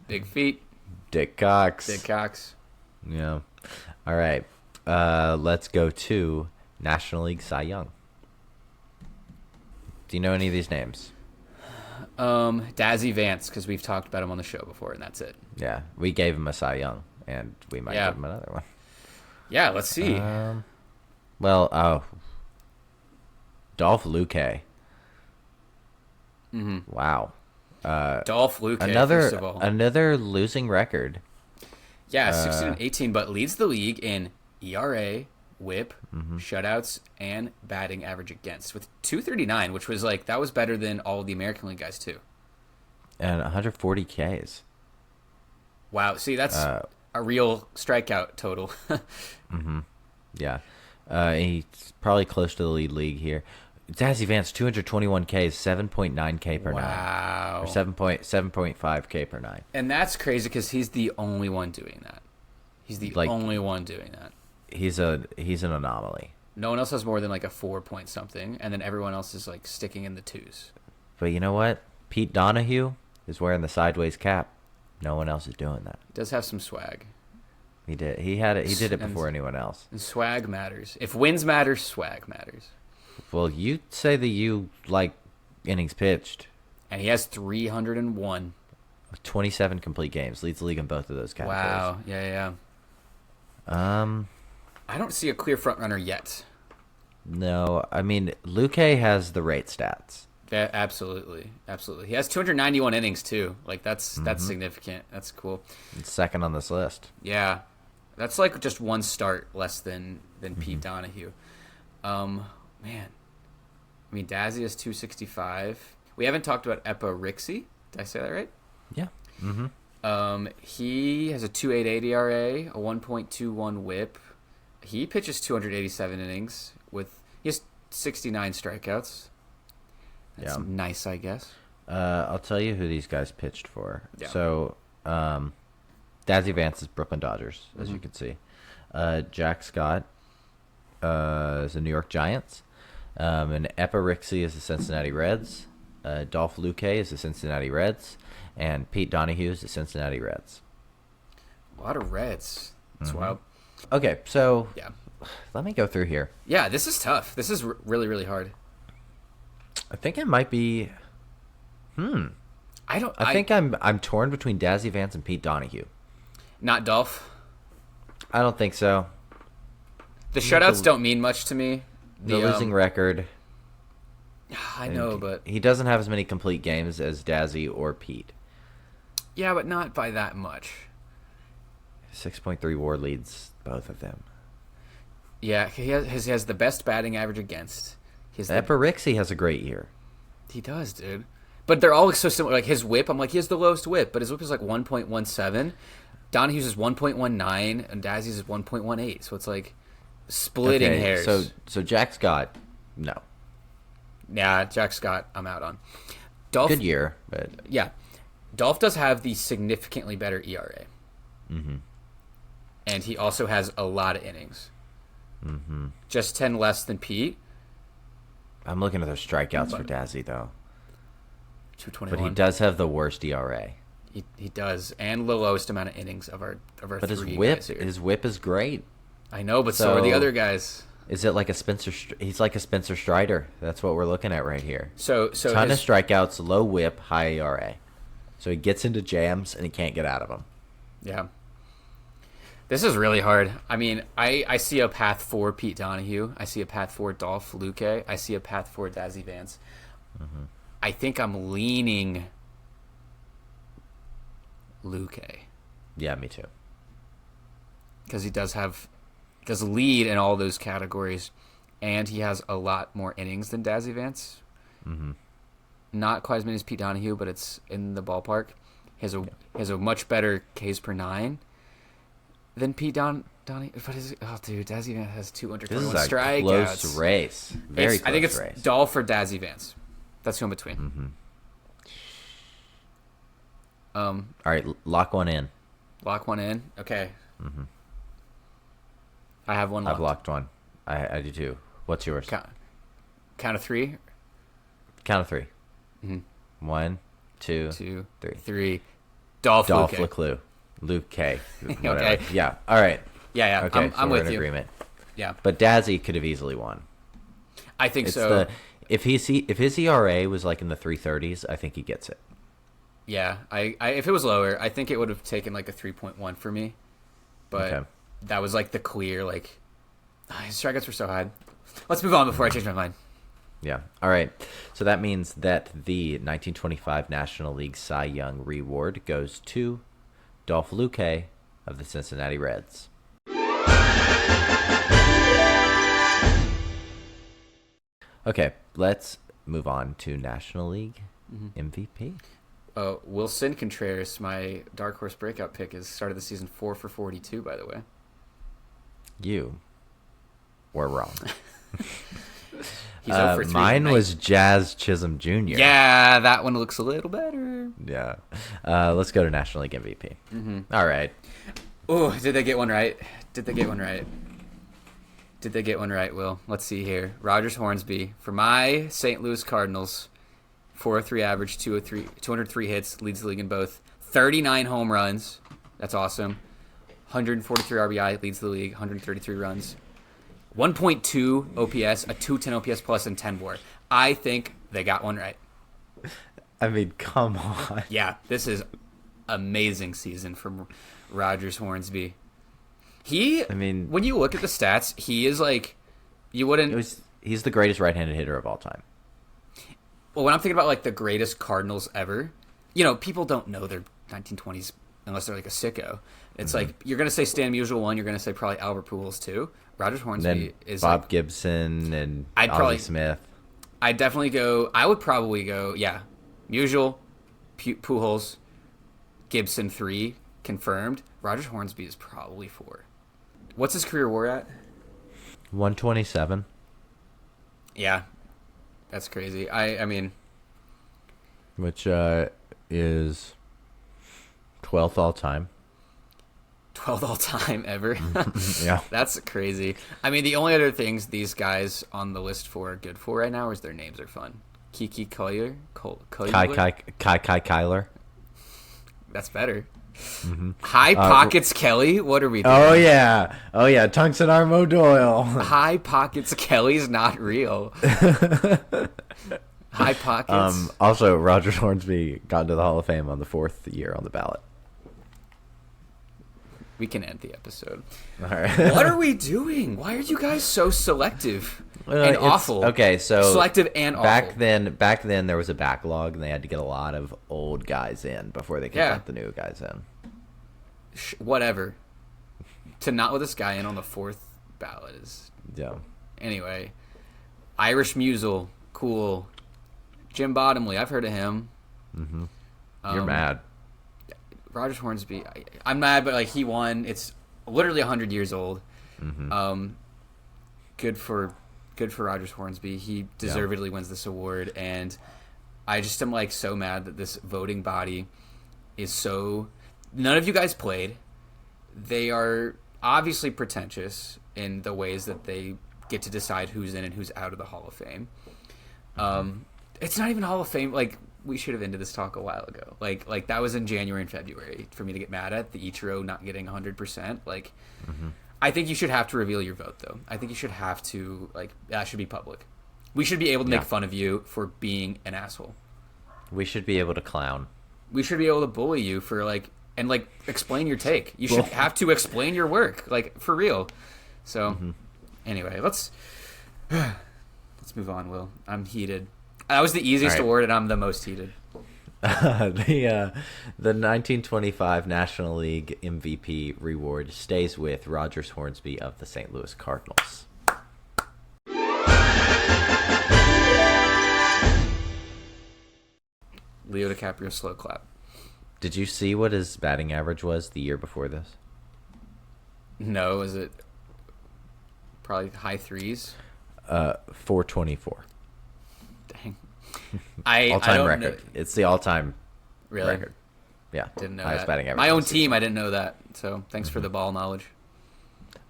B: Big feet.
A: Dick Cox.
B: Dick Cox.
A: Yeah. All right. Let's go to National League Cy Young. Do you know any of these names?
B: Dazzy Vance, because we've talked about him on the show before, and that's it.
A: Yeah, we gave him a Cy Young, and we might give him another one.
B: Yeah, let's see.
A: Dolph Luque.
B: Mm-hmm.
A: Wow.
B: Dolph Luque, first of all.
A: Another losing record.
B: Yeah, 16 and 18, but leads the league in ERA, WHIP, shutouts, and batting average against with 239, which was that was better than all of the American League guys too.
A: And 140 Ks.
B: Wow, see, that's a real strikeout total.
A: Yeah. He's probably close to the league here. Dazzy Vance, 221 Ks, 7.9 K per nine.
B: Wow.
A: Or 7.5 K per nine.
B: And that's crazy because he's the only one doing that. He's the only one doing that.
A: He's an anomaly.
B: No one else has more than a 4 point something, and then everyone else is sticking in the twos.
A: But you know what? Pete Donahue is wearing the sideways cap. No one else is doing that.
B: He does have some swag.
A: He did. He had it. He did it before anyone else.
B: And swag matters. If wins matter, swag matters.
A: Well, you say that you like innings pitched.
B: And he has 301.
A: 27 complete games. Leads the league in both of those categories.
B: Wow. Yeah. I don't see a clear front runner yet.
A: No, I mean, Luque has the rate stats.
B: Yeah, absolutely. He has 291 innings too. That's significant. That's cool.
A: It's second on this list.
B: Yeah, that's just one start less than Pete Donahue. Man, I mean, Dazzy is 265. We haven't talked about Epa Rixey. Did I say that right?
A: Yeah.
B: He has a 2.88 ERA, a 1.21 WHIP. He pitches 287 innings he has 69 strikeouts. That's nice, I guess.
A: I'll tell you who these guys pitched for.
B: Yeah.
A: So, Dazzy Vance is Brooklyn Dodgers, as you can see. Jack Scott is the New York Giants. And Epa Rixey is the Cincinnati Reds. Dolph Luque is the Cincinnati Reds. And Pete Donahue is the Cincinnati Reds.
B: A lot of Reds. That's wild.
A: Okay, so
B: Yeah.
A: let me go through here.
B: Yeah, this is tough. This is really, really hard.
A: I think it might be. I think I'm torn between Dazzy Vance and Pete Donahue.
B: Not Dolph.
A: I don't think so.
B: The shutouts don't mean much to me.
A: The losing record.
B: I know, but
A: he doesn't have as many complete games as Dazzy or Pete.
B: yeah, but not by that much.
A: 6.3 WAR leads both of them.
B: Yeah, he has the best batting average against.
A: Epa Rixey has a great year.
B: He does, dude. But they're all so similar. His WHIP, I'm he has the lowest WHIP, but his WHIP is 1.17. Donahue's is 1.19, and Dazzy's is 1.18. So it's splitting hairs.
A: So Jack Scott, no.
B: Yeah, Jack Scott, I'm out on. Dolph,
A: Good year, but
B: yeah, Dolph does have the significantly better ERA, and he also has a lot of innings. Just 10 less than Pete.
A: I'm looking at those strikeouts for Dazzy though.
B: 221.
A: But he does have the worst ERA.
B: He does, and the lowest amount of innings of our
A: But his
B: three
A: whip
B: guys here.
A: his whip is great.
B: I know, but so are the
A: So-
B: other guys.
A: Is it like a Spencer? He's like a Spencer Strider. That's what we're looking at right here.
B: So
A: Ton
B: his,
A: of strikeouts, low whip, high ERA. So he gets into jams and he can't get out of them.
B: yeah. This is really hard. I mean, I see a path for Pete Donahue. I see a path for Dolph Luque. I see a path for Dazzy Vance. I think I'm leaning Luque
A: Yeah, me too.
B: because he does lead in all those categories, and he has a lot more innings than Dazzy Vance. Not quite as many as Pete Donahue, but it's in the ballpark. He has a much better Ks per nine than Pete Donahue. But dude, Dazzy Vance has
A: This
B: 221
A: is a
B: strikeouts.
A: close race. Very close
B: I think it's
A: race.
B: Dolph or Dazzy Vance. That's who in between.
A: All right, lock one in.
B: Lock one in. Okay. I have one locked.
A: I've locked one. I do too. What's yours?
B: Count of three.
A: Count of 3.
B: Mm-hmm.
A: 1, 2,
B: 2,
A: 3.
B: 3. Dolph
A: Dolph
B: Luque.
A: Leclerc. Luke K.
B: Okay.
A: Yeah. All right.
B: Yeah.
A: Okay.
B: I'm
A: we're
B: with
A: in
B: you.
A: agreement.
B: Yeah.
A: But Dazzy could have easily won.
B: I think so.
A: If his ERA was like in the 330s, I think he gets it.
B: Yeah. I if it was lower, I think it would have taken like a 3.1 for me. But
A: Okay.
B: that was like the clear his strikeouts were so high. Let's move on before I change my mind.
A: Yeah. All right. So that means that the 1925 National League Cy Young Reward goes to Dolph Luque of the Cincinnati Reds. Okay, let's move on to National League MVP.
B: Wilson Contreras, my dark horse breakout pick, is started the season 4 for 42. By the way,
A: You were wrong.
B: he's 0 for 3
A: mine
B: tonight.
A: was Jazz Chisholm Jr.
B: Yeah, that one looks a little better.
A: Yeah. Let's go to National League MVP. All right.
B: Oh, did they get one right? Will? Let's see here. Rogers Hornsby for my St. Louis Cardinals. 403 average, 203 hits, leads the league in both. 39 home runs. That's awesome. 143 RBI, leads the league, 133 runs. 1.2 OPS, a 210 OPS plus, and 10 WAR. I think they got one right.
A: I mean, come on.
B: Yeah, this is amazing season from Rogers Hornsby. When you look at the stats, he is like, you wouldn't.
A: He's the greatest right-handed hitter of all time.
B: Well, when I'm thinking about like the greatest Cardinals ever, people don't know their 1920s unless they're like a sicko. It's like you're gonna say Stan Musial 1, you're gonna say probably Albert Pujols 2. Rogers Hornsby
A: And then
B: is
A: Bob
B: like,
A: Gibson and
B: I'd
A: Ozzie
B: probably-
A: Smith.
B: I would probably go, Musial, Pujols, Gibson 3 confirmed. Rogers Hornsby is probably 4. What's his career WAR at?
A: 127.
B: Yeah, that's crazy. I mean,
A: Which is 12th all time.
B: 12th all time ever.
A: Yeah.
B: That's crazy. I mean, the only other things these guys on the list for are good for right now is their names are fun. Kiki Collier.
A: Kai Kyler.
B: That's better. High Pockets Kelly. What are we doing?
A: Oh yeah. Tungsten Armo Doyle.
B: High Pockets Kelly's not real. High Pockets.
A: Also, Rogers Hornsby got into the Hall of Fame on the 4th year on the ballot.
B: We can end the episode.
A: All right.
B: What are we doing? Why are you guys so selective and
A: It's-
B: awful?
A: Okay, so
B: Selective and
A: back
B: awful.
A: then there was a backlog, and they had to get a lot of old guys in before they could
B: Yeah.
A: get the new guys in.
B: Whatever. To not let this guy in on the 4th ballot is...
A: Yeah.
B: Anyway. Irish Musial. Cool. Jim Bottomley. I've heard of him.
A: You're mad.
B: Rogers Hornsby. I'm mad, but like he won. It's literally 100 years old. Good for Rogers Hornsby. He deservedly wins this award, and I just am like so mad that this voting body is so. None of you guys played. They are obviously pretentious in the ways that they get to decide who's in and who's out of the Hall of Fame. It's not even Hall of Fame. Like, we should have ended this talk a while ago. Like that was in January and February for me to get mad at the Ichiro not getting 100%. Like, I think you should have to reveal your vote, though. I think you should have to, like, that should be public. We should be able to make fun of you for being an asshole.
A: We should be able to clown.
B: We should be able to bully you for, like, and, like, explain your take. You should have to explain your work, like, for real. So, anyway, let's move on, Will. I'm heated. That was the easiest award, and I'm the most heated.
A: The 1925 National League MVP reward stays with Rogers Hornsby of the St. Louis Cardinals.
B: Leo DiCaprio slow clap.
A: Did you see what his batting average was the year before this?
B: No, is it probably high threes?
A: 424.
B: Dang.
A: All-time
B: I don't
A: record.
B: know.
A: It's the all-time
B: Really?
A: record. Yeah.
B: Didn't know
A: highest
B: that.
A: batting average
B: My
A: of
B: own
A: the season.
B: team, I didn't know that. So thanks for the ball knowledge.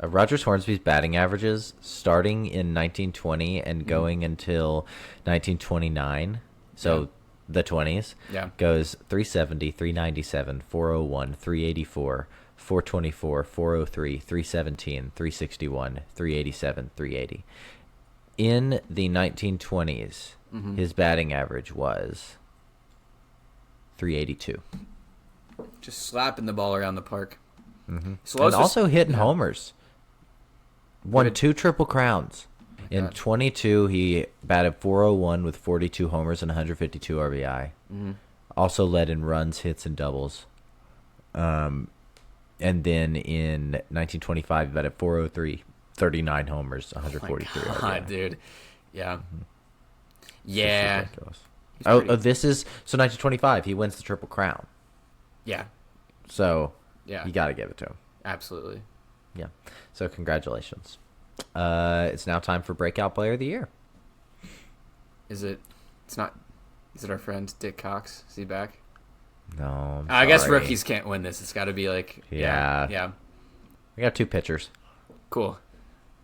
A: Rogers Hornsby's batting averages starting in 1920 and going until 1929, so the 20s, goes 370, 397, 401, 384, 424, 403, 317, 361, 387, 380. In the 1920s, his batting average was 382.
B: Just slapping the ball around the park.
A: And also hitting homers. Won 2 Triple Crowns. In 22, he batted .401 with 42 homers and 152 RBI. Also led in runs, hits, and doubles. And then in 1925, he batted .403, 39 homers, 143 RBI.
B: Dude. Yeah. Yeah.
A: This is... So 1925, he wins the Triple Crown.
B: Yeah.
A: So, you got to give it to him.
B: Absolutely.
A: Yeah. So, congratulations. It's now time for Breakout Player of the Year.
B: Is it our friend Dick Cox? Is he back?
A: No.
B: I guess rookies can't win this. It's got to be like...
A: Yeah. We got 2 pitchers.
B: Cool.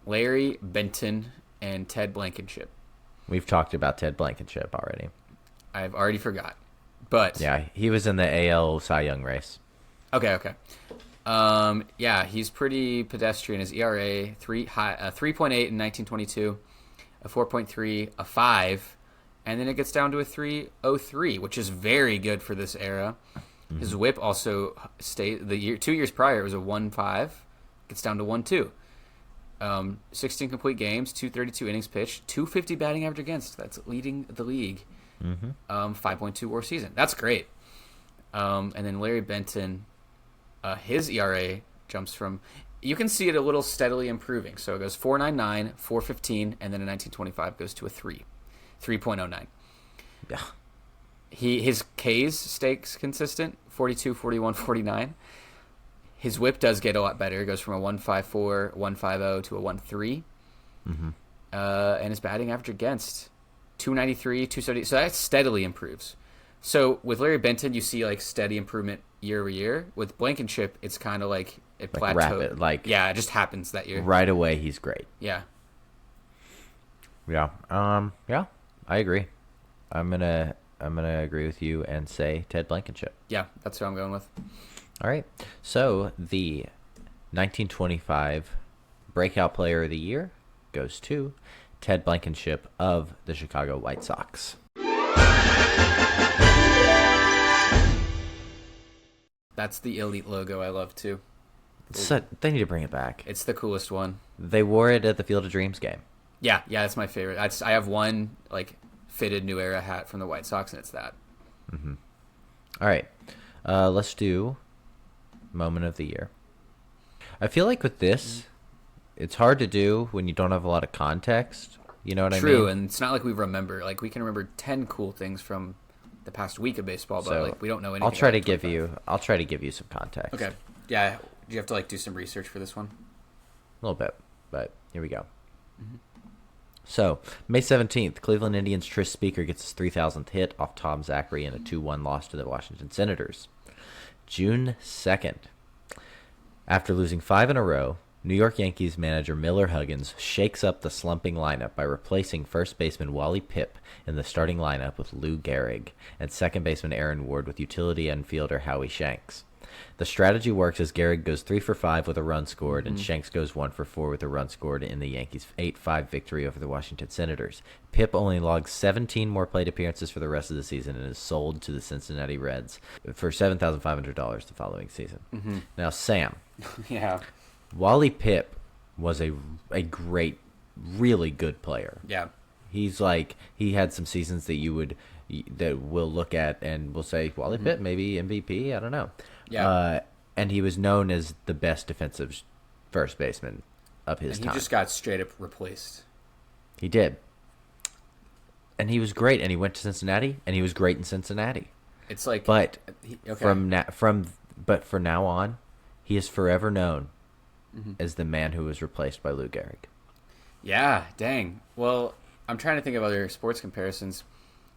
B: Larry Benton and Ted Blankenship.
A: We've talked about Ted Blankenship already.
B: I've already forgot. But...
A: Yeah, he was in the AL Cy Young race.
B: Okay. He's pretty pedestrian. His ERA 3.8 in 1922, a 4.3, a 5, and then it gets down to a 3.03, which is very good for this era. His WHIP also stayed 2 years prior. It was a 1.5, gets down to 1.2. 16 complete games, 232 innings pitched, 250 batting average against. That's leading the league. 5.2 WAR season. That's great. And then Larry Benton. His ERA jumps from, you can see it a little steadily improving. So it goes 4.99, 4.15, and then in 1925 goes to a 3.09.
A: Yeah.
B: His Ks stays consistent, 42, 41, 49. His WHIP does get a lot better. It goes from a 1.54, 1.50 to a 1.3. And his batting average against, 293, 270. So that steadily improves. So with Larry Benton, you see like steady improvement year over year. With Blankenship, it's kind of like it plateaued.
A: Rapid,
B: it just happens that year.
A: Right away, he's great.
B: Yeah.
A: Yeah. I agree. I'm gonna agree with you and say Ted Blankenship.
B: Yeah, that's who I'm going with.
A: All right. So the 1925 Breakout Player of the Year goes to Ted Blankenship of the Chicago White Sox.
B: That's the Elite logo I love too.
A: They need to bring it back.
B: It's the coolest one.
A: They wore it at the Field of Dreams game.
B: Yeah, that's my favorite. I have one like fitted New Era hat from the White Sox, and it's that.
A: All right, let's do Moment of the Year. I feel like with this, it's hard to do when you don't have a lot of context. You know what I mean?
B: True, and it's not like we remember. Like we can remember 10 cool things from the past week of baseball, but like we don't know anything.
A: I'll try to give you some context.
B: Okay. Yeah. Do you have to like do some research for this one?
A: A little bit, but here we go. So, May 17th, Cleveland Indians' Tris Speaker gets his 3,000th hit off Tom Zachary in a 2-1 loss to the Washington Senators. June 2nd, after losing 5 in a row, New York Yankees manager Miller Huggins shakes up the slumping lineup by replacing first baseman Wally Pipp in the starting lineup with Lou Gehrig and second baseman Aaron Ward with utility infielder Howie Shanks. The strategy works as Gehrig goes 3 for 5 with a run scored and Shanks goes 1 for 4 with a run scored in the Yankees' 8-5 victory over the Washington Senators. Pipp only logs 17 more plate appearances for the rest of the season and is sold to the Cincinnati Reds for $7,500 the following season. Now, Sam.
B: Yeah.
A: Wally Pipp was a great, really good player.
B: Yeah.
A: He's like, he had some seasons that we'll look at and we'll say, Wally Pipp, maybe MVP, I don't know.
B: Yeah.
A: And he was known as the best defensive first baseman of his time.
B: He just got straight up replaced.
A: He did. And he was great, and he went to Cincinnati, and he was great in Cincinnati.
B: It's like,
A: but for now on, he is forever known as the man who was replaced by Lou Gehrig.
B: Yeah, dang. Well, I'm trying to think of other sports comparisons.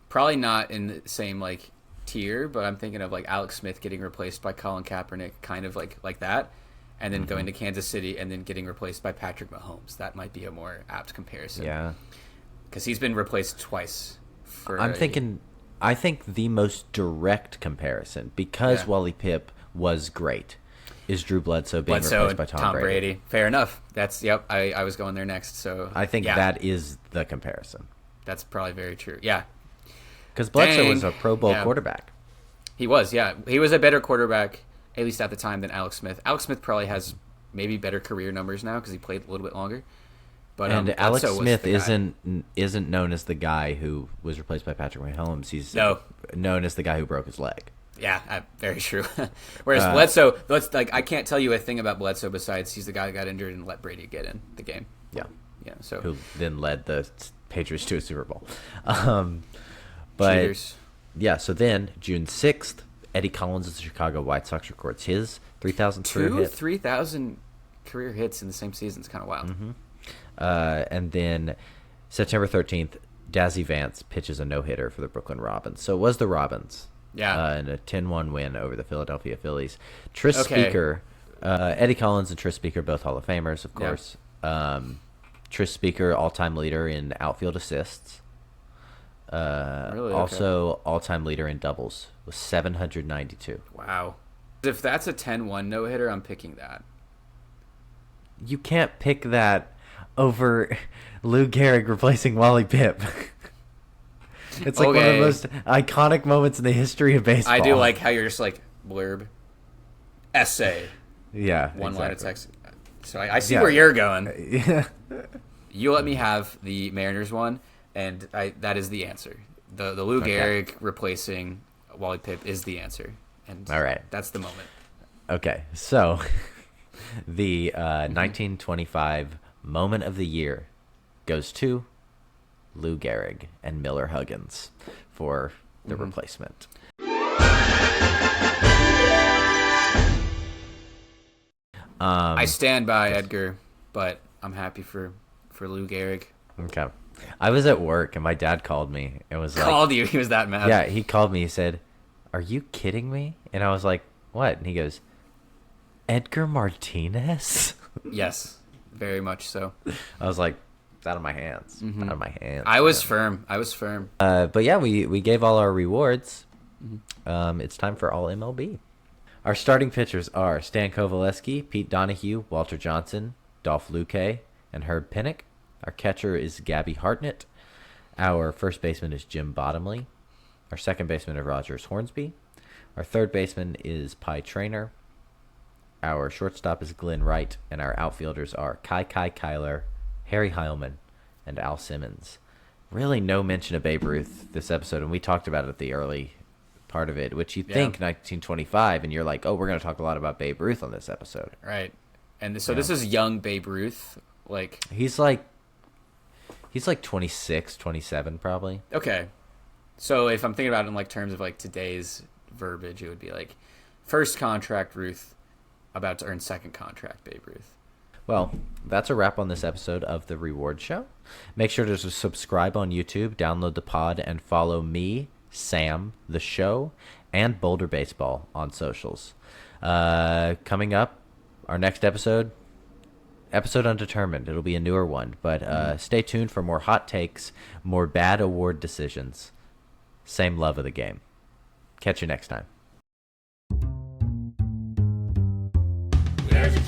B: Probably not in the same like tier, but I'm thinking of like Alex Smith getting replaced by Colin Kaepernick, kind of like that. and then going to Kansas City and then getting replaced by Patrick Mahomes. That might be a more apt comparison.
A: Yeah.
B: Because he's been replaced twice.
A: I think the most direct comparison, because Wally Pipp was great, is Drew Bledsoe being replaced by Tom Brady.
B: Fair enough. That's I was going there next. So
A: I think that is the comparison.
B: That's probably very true. Yeah.
A: Because Bledsoe was a Pro Bowl quarterback.
B: He was, yeah. He was a better quarterback, at least at the time, than Alex Smith. Alex Smith probably has maybe better career numbers now because he played a little bit longer. But
A: Alex Smith isn't known as the guy who was replaced by Patrick Mahomes. He's known as the guy who broke his leg.
B: Yeah, very true. Whereas Bledsoe, I can't tell you a thing about Bledsoe besides he's the guy that got injured and let Brady get in the game.
A: Yeah.
B: Yeah. So
A: who then led the Patriots to a Super Bowl. But
B: cheaters.
A: Yeah, so then June 6th, Eddie Collins of the Chicago White Sox records his 3,000th career hit.
B: 3,000 career hits in the same season is kind of wild.
A: Mm-hmm. And then September 13th, Dazzy Vance pitches a no-hitter for the Brooklyn Robins. So it was the Robins.
B: Yeah.
A: And a 10-1 win over the Philadelphia Phillies. Speaker, Eddie Collins and Tris Speaker, both Hall of Famers, of course. Yeah. Tris Speaker, all-time leader in outfield assists.
B: Really?
A: Also, all-time leader in doubles with 792.
B: Wow. If that's a 10-1 no-hitter, I'm picking that.
A: You can't pick that over Lou Gehrig replacing Wally Pipp. It's like one of the most iconic moments in the history of baseball.
B: I do like how you're just like, blurb, essay.
A: Yeah,
B: one line of text. So I see where you're going.
A: Yeah.
B: You let me have the Mariners one, and that is the answer. The Lou Gehrig replacing Wally Pipp is the answer. And
A: all right.
B: That's the moment.
A: Okay, so the 1925 moment of the year goes to Lou Gehrig and Miller Huggins for the replacement.
B: I stand by Edgar, but I'm happy for Lou Gehrig.
A: Okay. I was at work and my dad called me. It was
B: called you. He was that mad.
A: Yeah, he called me. He said, "Are you kidding me?" And I was like, "What?" And he goes, "Edgar Martinez?"
B: Yes, very much so.
A: I was like, it's out of my hands. Out of my hands.
B: I was firm.
A: But yeah, we gave all our rewards. It's time for all MLB. Our starting pitchers are Stan Kovaleski, Pete Donahue, Walter Johnson, Dolph Luque, and Herb Pennock. Our catcher is Gabby Hartnett. Our first baseman is Jim Bottomley. Our second baseman is Rogers Hornsby. Our third baseman is Pie Traynor. Our shortstop is Glenn Wright, and our outfielders are Kai Kyler, Harry Heilman, and Al Simmons. Really no mention of Babe Ruth this episode, and we talked about it at the early part of it, which you think 1925, and you're like, oh, we're going to talk a lot about Babe Ruth on this episode.
B: Right. And so this is young Babe Ruth.
A: He's like 26, 27 probably.
B: Okay. So if I'm thinking about it in terms of today's verbiage, it would be first contract Ruth, about to earn second contract Babe Ruth.
A: Well, that's a wrap on this episode of The Reward Show. Make sure to subscribe on YouTube, download the pod, and follow me, Sam, the show, and Boulder Baseball on socials. Coming up, our next episode undetermined. It'll be a newer one, but stay tuned for more hot takes, more bad award decisions. Same love of the game. Catch you next time.
C: There's a